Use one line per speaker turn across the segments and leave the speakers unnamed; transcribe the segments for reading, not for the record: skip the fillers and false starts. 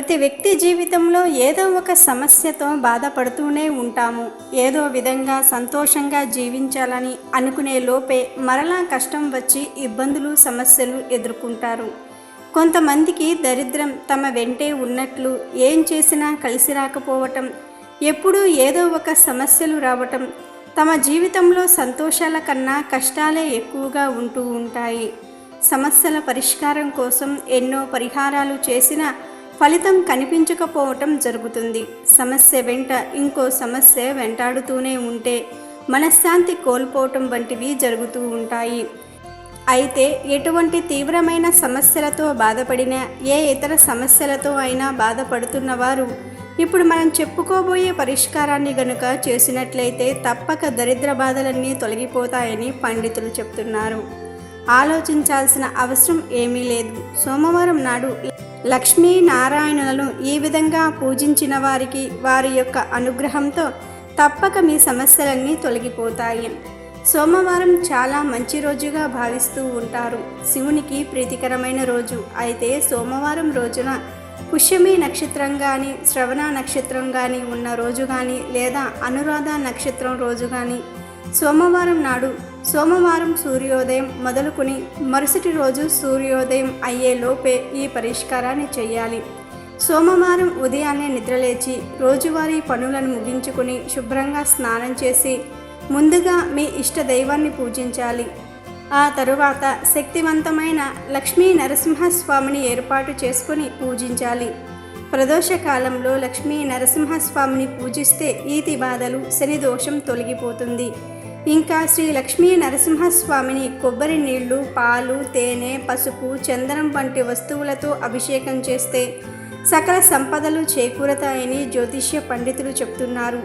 ప్రతి వ్యక్తి జీవితంలో ఏదో ఒక సమస్యతో బాధపడుతూనే ఉంటాము. ఏదో విధంగా సంతోషంగా జీవించాలని అనుకునే లోపే మరలా కష్టం వచ్చి ఇబ్బందులు సమస్యలు ఎదుర్కొంటారు. కొంతమందికి దరిద్రం తమ వెంటే ఉన్నట్లు, ఏం చేసినా కలిసి రాకపోవటం, ఎప్పుడూ ఏదో ఒక సమస్యలు రావటం, తమ జీవితంలో సంతోషాల కన్నా కష్టాలే ఎక్కువగా ఉంటూ ఉంటాయి. సమస్యల పరిష్కారం కోసం ఎన్నో పరిహారాలు చేసినా ఫలితం కనిపించకపోవటం జరుగుతుంది. సమస్య వెంట ఇంకో సమస్య వెంటాడుతూనే ఉంటే మనశ్శాంతి కోల్పోవటం వంటివి జరుగుతూ ఉంటాయి. అయితే ఎటువంటి తీవ్రమైన సమస్యలతో బాధపడినా, ఏ ఇతర సమస్యలతో అయినా బాధపడుతున్న వారు ఇప్పుడు మనం చెప్పుకోబోయే పరిష్కారాన్ని గనుక చేసినట్లయితే తప్పక దరిద్ర బాధలన్నీ తొలగిపోతాయని పండితులు చెప్తున్నారు. ఆలోచించాల్సిన అవసరం ఏమీ లేదు. సోమవారం నాడు లక్ష్మీనారాయణులను ఈ విధంగా పూజించిన వారికి వారి యొక్క అనుగ్రహంతో తప్పక మీ సమస్యలన్నీ తొలగిపోతాయి. సోమవారం చాలా మంచి రోజుగా భావిస్తూ ఉంటారు. శివునికి ప్రీతికరమైన రోజు. అయితే సోమవారం రోజున పుష్యమి నక్షత్రం కానీ, శ్రవణ నక్షత్రం కానీ ఉన్న రోజు కానీ, లేదా అనురాధ నక్షత్రం రోజు కానీ, సోమవారం నాడు సోమవారం సూర్యోదయం మొదలుకొని మరుసటి రోజు సూర్యోదయం అయ్యేలోపే ఈ పరిష్కారాన్ని చేయాలి. సోమవారం ఉదయాన్నే నిద్రలేచి రోజువారీ పనులను ముగించుకొని శుభ్రంగా స్నానం చేసి ముందుగా మీ ఇష్ట దైవాన్ని పూజించాలి. ఆ తరువాత శక్తివంతమైన లక్ష్మీ నరసింహస్వామిని ఏర్పాటు చేసుకొని పూజించాలి. ప్రదోష కాలంలో లక్ష్మీ నరసింహస్వామిని పూజిస్తే ఈతి బాధలు, శని దోషం తొలగిపోతుంది. ఇంకా శ్రీ లక్ష్మీ నరసింహస్వామిని కొబ్బరి నీళ్లు, పాలు, తేనె, పసుపు, చందనం వంటి వస్తువులతో అభిషేకం చేస్తే సకల సంపదలు చేకూరతాయని జ్యోతిష్య పండితులు చెప్తున్నారు.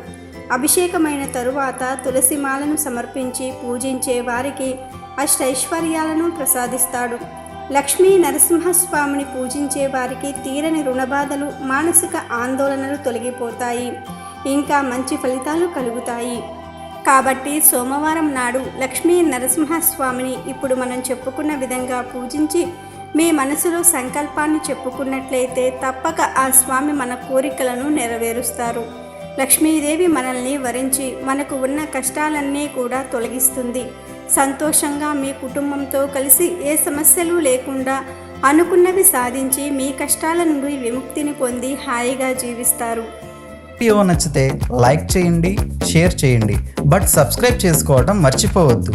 అభిషేకమైన తరువాత తులసి మాలను సమర్పించి పూజించే వారికి అష్టైశ్వర్యాలను ప్రసాదిస్తాడు. లక్ష్మీ నరసింహస్వామిని పూజించే వారికి తీరని రుణబాధలు, మానసిక ఆందోళనలు తొలగిపోతాయి. ఇంకా మంచి ఫలితాలు కలుగుతాయి. కాబట్టి సోమవారం నాడు లక్ష్మీ నరసింహస్వామిని ఇప్పుడు మనం చెప్పుకున్న విధంగా పూజించి మీ మనసులో సంకల్పాన్ని చెప్పుకున్నట్లయితే తప్పక ఆ స్వామి మన కోరికలను నెరవేరుస్తారు. లక్ష్మీదేవి మనల్ని వరించి మనకు ఉన్న కష్టాలన్నీ కూడా తొలగిస్తుంది. సంతోషంగా మీ కుటుంబంతో కలిసి ఏ సమస్యలు లేకుండా అనుకున్నవి సాధించి మీ కష్టాల నుండి విముక్తిని పొంది హాయిగా జీవిస్తారు.
వీడియో నచ్చితే లైక్ చేయండి, షేర్ చేయండి, బట్ సబ్స్క్రైబ్ చేసుకోవడం మర్చిపోవద్దు.